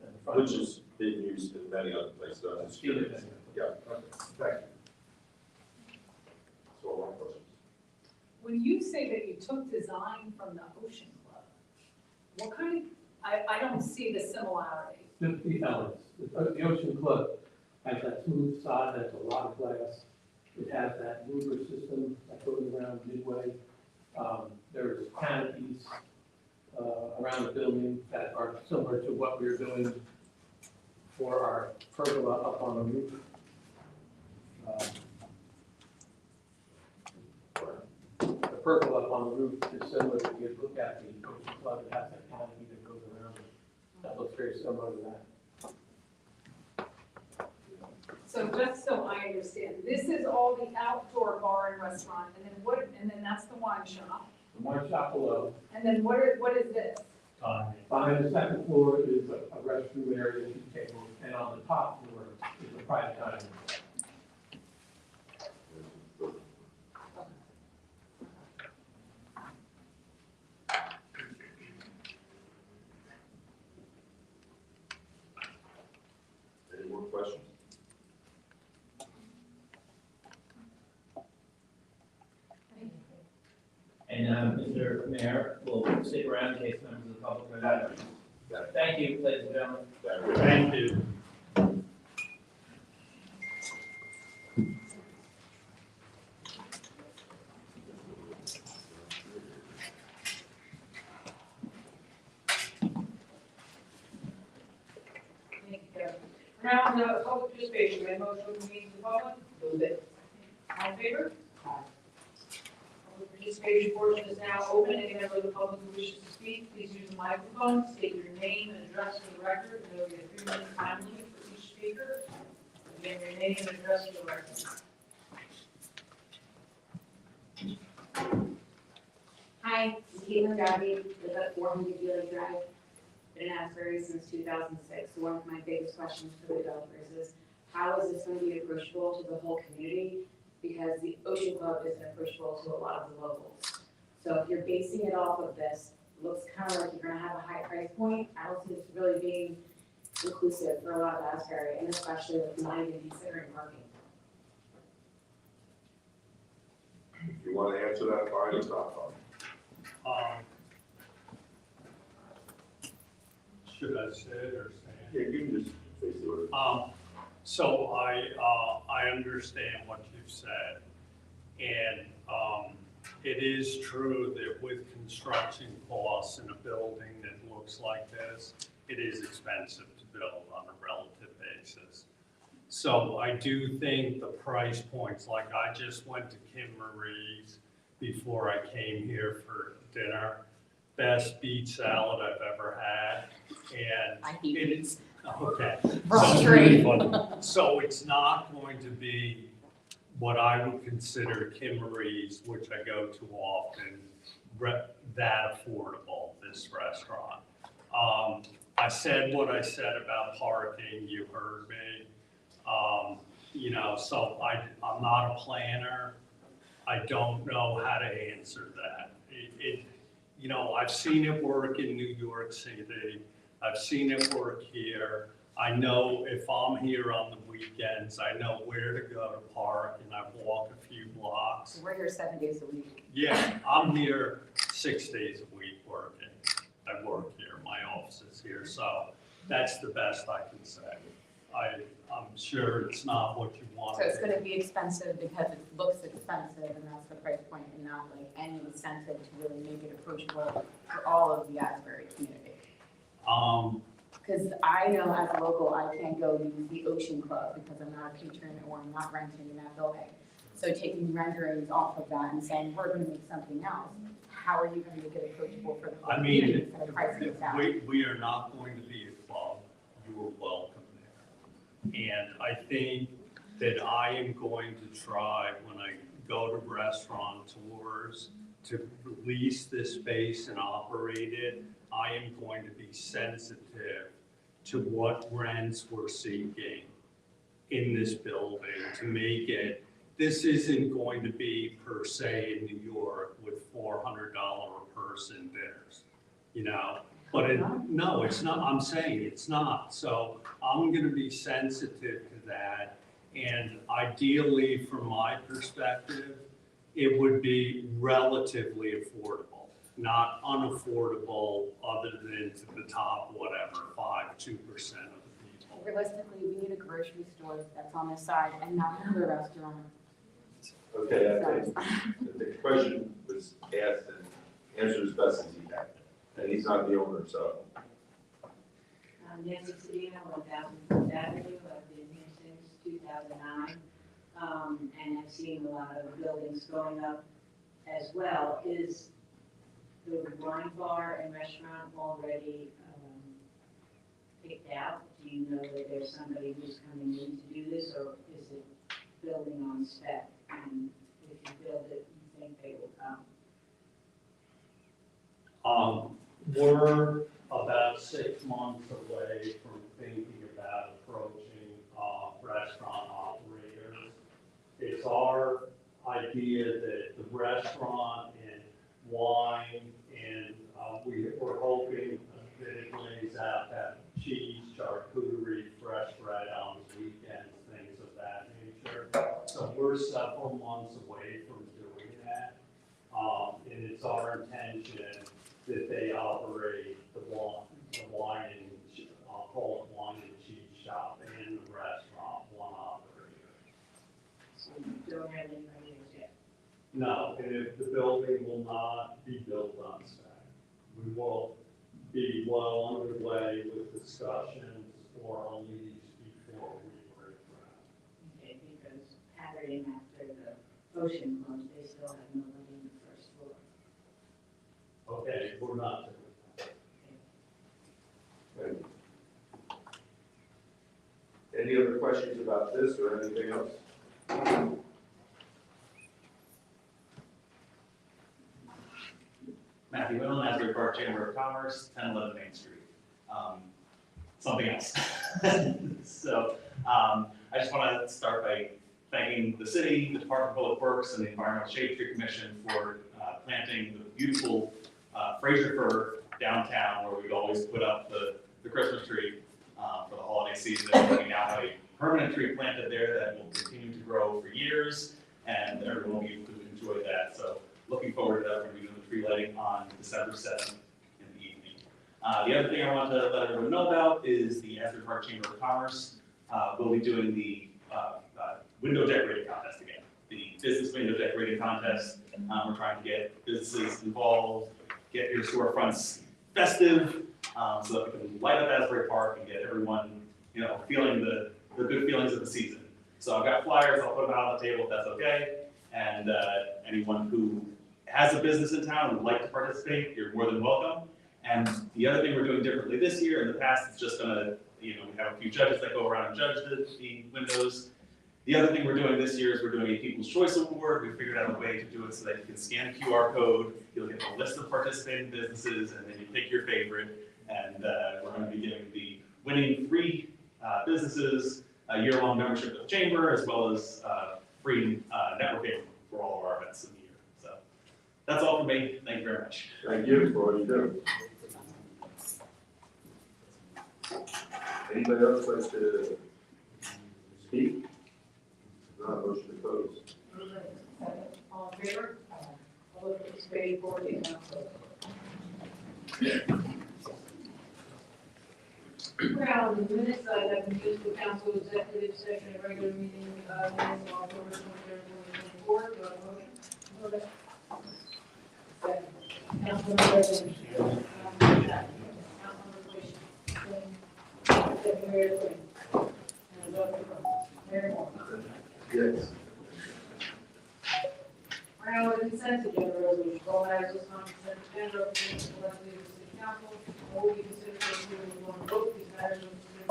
and the front. Which is being used in many other places, I'm just curious. Yeah, okay, thank you. That's all my questions. When you say that you took design from the Ocean Club, what kind of, I don't see the similarity. Just the elements. The Ocean Club has that smooth side, that's a lot of glass. It has that louver system that goes around midway. There's canopies around the building that are similar to what we're doing for our pergola up on the roof. The pergola up on the roof is similar, if you look at the Ocean Club, it has that canopy that goes around it. That looks very similar to that. So just so I understand, this is all the outdoor bar and restaurant, and then that's the wine shop. The wine shop below. And then what is this? Behind the second floor is a restroom area, 2 tables, and on the top floor is a private dining room. Any more questions? And, Mr. Mayor, we'll stick around in case members of the public are Got Thank you, ladies and gentlemen. Thank you. Thank you. Now, the public participation, we have motion to meet the public. Move it. All in favor? Public participation portion is now open. Any member of the public who wishes to speak, please use the microphone, state your name and address for the record, and there will be a 3-minute time limit for each speaker. Again, your name and address for the record. Hi, I'm Caitlin Gabby, live at 400 Dealer Drive, been in Asbury since 2006. So one of my biggest questions for the developers is, how is this going to be approachable to the whole community? Because the Ocean Club isn't approachable to a lot of the locals. So if you're basing it off of this, it looks kind of like you're going to have a high price point. I don't see this really being inclusive for a lot of Asbury, and especially with not even considering parking. If you want to answer that, fine, it's not fine. Should I say it or say it? Yeah, you can just say it. So I understand what you've said, and it is true that with construction costs in a building that looks like this, it is expensive to build on a relative basis. So I do think the price points, like I just went to Kim Marie's before I came here for dinner, best beet salad I've ever had, and I hate it is, okay. Frustrating. So it's not going to be what I would consider Kim Marie's, which I go to often, that affordable, this restaurant. I said what I said about parking, you heard me. So I'm not a planner. I don't know how to answer that. I've seen it work in New York City. I've seen it work here. I know if I'm here on the weekends, I know where to go to park, and I walk a few blocks. We're here 7 days a week. Yeah, I'm here 6 days a week working. I work here, my office is here, so that's the best I can say. I'm sure it's not what you want. So it's gonna be expensive because it looks expensive and that's the price point, and not like any incentive to really make it approachable for all of the Asbury community. Because I know as a local, I can't go use the Ocean Club because I'm not a patron or I'm not renting in that building. So taking renderings off of that and saying, we're gonna make something else, how are you gonna make it approachable for the whole community instead of pricing it out? We are not going to be a club. You are welcome there. And I think that I am going to try, when I go to restaurant tours, to lease this space and operate it. I am going to be sensitive to what rents we're seeking in this building to make it. This isn't going to be per se in New York with $400 a person dinners, But no, it's not. I'm saying it's not. So I'm going to be sensitive to that. And ideally, from my perspective, it would be relatively affordable, not unaffordable other than to the top, whatever, 2% of the people. Realistically, we need a grocery store that's on this side and not another restaurant. Okay, I think the question was asked and answered as best as he can. And he's not the owner, so. Nancy Sedina, 1000 Avenue, I've been here since 2009, and I've seen a lot of buildings going up as well. Is the wine bar and restaurant already picked out? Do you know that there's somebody who's coming in to do this, or is it building on spec? And if you build it, you think they will come? We're about 6 months away from thinking about approaching restaurant operators. It's our idea that the restaurant and wine, and we're hoping that it lays out that cheese, charcuterie, fresh bread on the weekend. have any ideas yet? No, the building will not be built on spec. We will be well underway with discussions for a lease before we break ground. Okay, because patterning after the ocean club, they still have nobody in the first floor. Okay, we're not doing that. Any other questions about this or anything else? Matthew Whalen, Asbury Park Chamber of Commerce, 1011 Main Street. Something else. So I just want to start by thanking the city, the Department of Public Works, and the Environmental Shade Tree Commission for planting the beautiful Fraser fir downtown, where we'd always put up the Christmas tree for the holiday season. We now have a permanent tree planted there that will continue to grow for years, and everyone will be able to enjoy that. So looking forward to that. We're going to be doing the tree lighting on December 7th in the evening. The other thing I want to let everyone know about is the Asbury Park Chamber of Commerce will be doing the window decorating contest again. The business window decorating contest. We're trying to get businesses involved, get your storefronts festive, so that we can light up Asbury Park and get everyone, feeling the good feelings of the season. So I've got flyers. I'll put them out on the table if that's okay. And anyone who has a business in town and would like to participate, you're more than welcome. And the other thing we're doing differently this year, in the past, it's just gonna, we have a few judges that go around and judge the windows. The other thing we're doing this year is we're doing a People's Choice Award. We figured out a way to do it so that you can scan a QR code, you'll get a list of participating businesses, and then you pick your favorite. And we're gonna be giving the winning 3 businesses a year-long membership to the chamber, as well as free networking for all of our events in the year. So that's all from me. Thank you very much. Thank you for what you do. Anybody else like to speak? Not motion to close. All in favor? All those participating for the council. Well, the minutes I have been used for council executive session and regular meeting, minutes of October 23rd, 2024. Do I have a motion? Second. Councilman President. Councilman Clayton. Secretary Clayton. And Dr. Mayor Moore. Yes. Round of consent agenda resolution, all matters listed on consent agenda are presented to the city council, and will be considered for approval in one vote. These matters are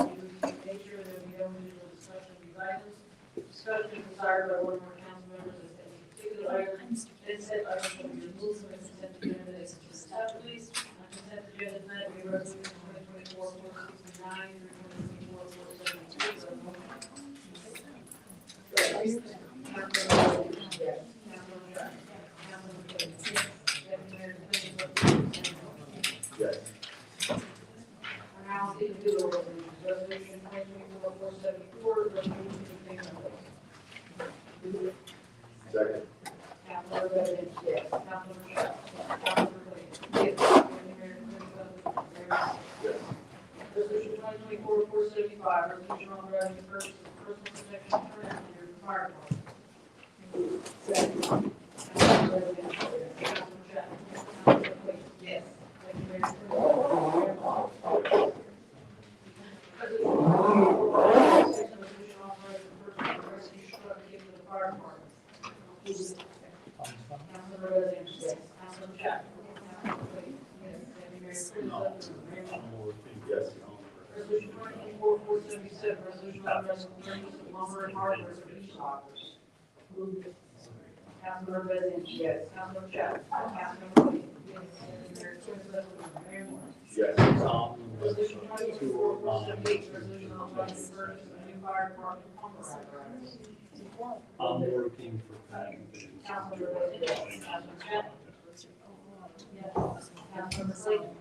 considered to be nature, and there will be no individual discussion of these items. Discussion is desired by one or more council members as any particular item, and said item will be removed from the consent agenda as accept, please. On consent agenda tonight, we have resolution 2024-469 through 2024-473. Yes. Yes. Now, see the bill resolution 2024-474, resolution to take place. Second. Councilor President, yes. Councilor Michelle. Councilor Clayton. Yes. Yes. Resolution 2024-475, resolution authorizing the purchase of personal protection insurance for the fire department. Second. Councilor President, yes. Councilor Michelle. Councilor Clayton. Yes. Yes. Resolution 2024-477, resolution authorizing the purchase of lumber and hardware for beach lockers. Councilor President, yes. Councilor Chapman. Councilor Clayton. Mayor Moore. Yes. Resolution 2024-478, resolution authorizing the purchase of a new fire department pumper apparatus. I'm working for that. Councilor President, yes. Councilor Chapman. Yes. Councilor Clayton.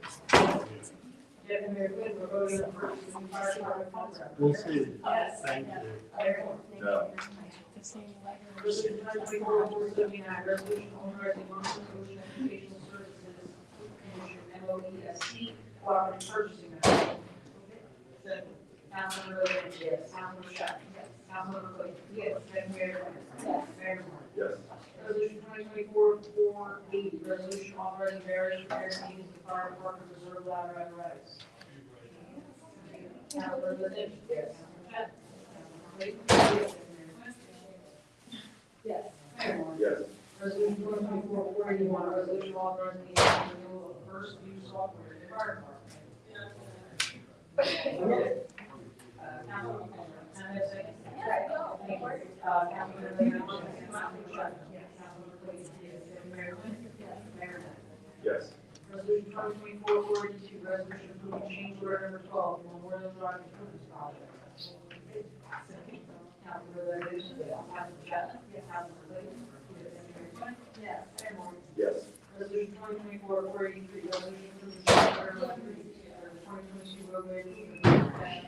Deputy Mayor Quinn, we're voting on the purchase of a new fire department pumper apparatus. We'll see. Yes. Thank you. Mayor Moore. No. Resolution 2024-479, resolution authorizing monthly ocean educational services commission, MOESC, cooperative purchasing agreement. Councilmember Lynch, yes. Councilmember Sutton, yes. Councilmember Clayton, yes. Deputy Mayor Quinn, yes. Mayor Moore. Yes. Resolution 2024-480, resolution authorizing various repairs needed to fire department reserve ladder apparatus. Councilmember Lynch, yes. Councilmember Sutton, Councilmember Clayton, yes. Deputy Mayor Quinn, yes. Mayor Moore. Yes. Resolution 2024-481, resolution authorizing the renewal of first use software in the fire department. Councilmember Clayton, can I have a second? Thank you. Councilmember Lynch, Councilmember Sutton, Councilmember Clayton, yes. Deputy Mayor Quinn, yes. Mayor Moore. Yes. Resolution 2024-482, resolution approving change order number 12 for Memorial Drive improvements project. Councilmember Lynch, Councilmember Sutton, Councilmember Clayton, yes. Deputy Mayor Quinn, yes. Mayor Moore. Yes. Resolution 2024-483, resolution approving change order number 3 for the 2022 roadway improvement.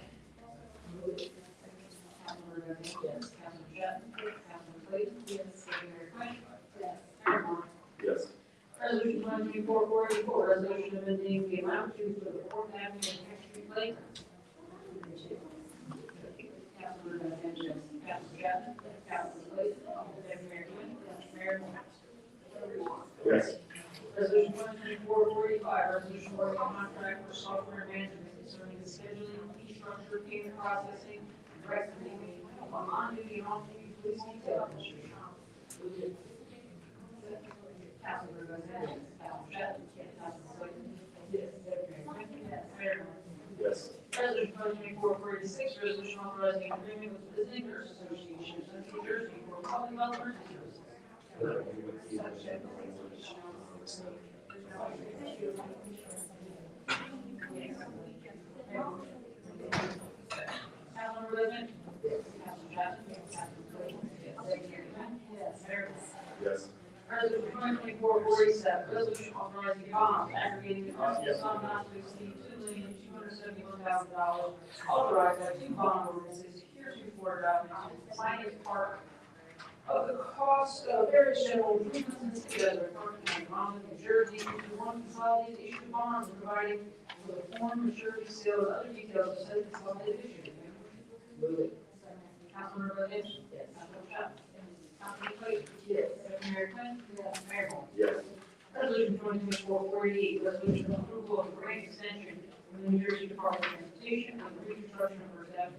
Councilmember Lynch, yes. Councilmember Sutton, Councilmember Clayton, yes. Deputy Mayor Quinn, yes. Mayor Moore. Yes. Resolution 2024-484, resolution amending the amount due for the Fourth Avenue and Tenth Street Lake. Councilmember Lynch, yes. Councilmember Sutton, Councilmember Clayton, Deputy Mayor Quinn, Mayor Moore. Yes. Resolution 2024-485, resolution awarding a contract for software management concerning the scheduling, fee structure, payment processing, and recommending on on-duty and off-duty police detail. Councilmember Lynch, Councilmember Sutton, Councilmember Clayton, yes. Deputy Mayor Quinn, yes. Mayor Moore. Yes. Resolution 2024-486, resolution authorizing agreement with the Visiting Nurse Association of Central New Jersey for public health emergency services. Councilmember Lynch, Councilmember Sutton, Councilmember Clayton, yes. Deputy Mayor Quinn, yes. Mayor Moore. Yes. Resolution 2024-487, resolution authorizing bonds aggregating the cost of sum not to exceed $2,271,000, authorized by two bond ordinances heretofore adopted to comply as part of the cost of various general improvements in the city of Park County, Monmouth, New Jersey, into one consolidated issue of bonds and providing for the form, maturity, sale, and other details of said consolidated issue. Move it. Councilmember Lynch, yes. Councilmember Sutton, Councilmember Clayton, yes. Deputy Mayor Quinn, yes. Mayor Moore. Yes. Resolution 2024-488, resolution of approval of grant extension from the New Jersey Department of Transportation for the reconstruction of First Avenue.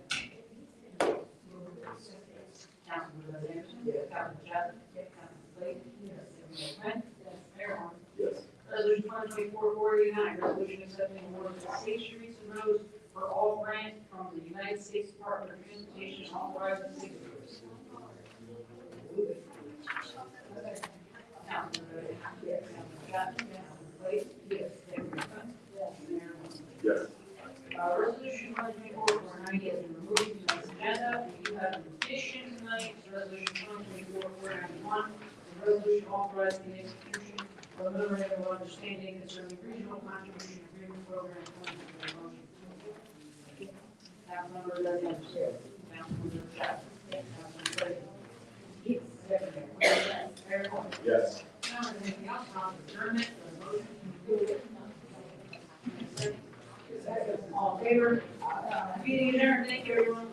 Councilmember Lynch, Yes. Councilmember Sutton, Councilmember Clayton, yes. Deputy Mayor Quinn, yes. Mayor Moore. Yes. Resolution 2024-489, resolution accepting awards of safe streets and roads for all grants from the United States Department of Transportation and authorizing signatures. Move it. Councilmember Lynch, yes. Councilmember Sutton, Councilmember Clayton, yes. Deputy Mayor Quinn, yes. Mayor Moore. Yes. Resolution 2024-490 has been removed from this agenda. We do have an addition tonight, it's resolution 2024-491, a resolution authorizing the execution of a memorandum of understanding concerning regional contribution agreement program. Councilmember Lynch, yes. Councilmember Sutton, Councilmember Clayton, yes. Deputy Mayor Quinn, yes. Mayor Moore. Yes. Now, anything else on adjournment, motion? All in favor? Meeting adjourned, thank you, everyone.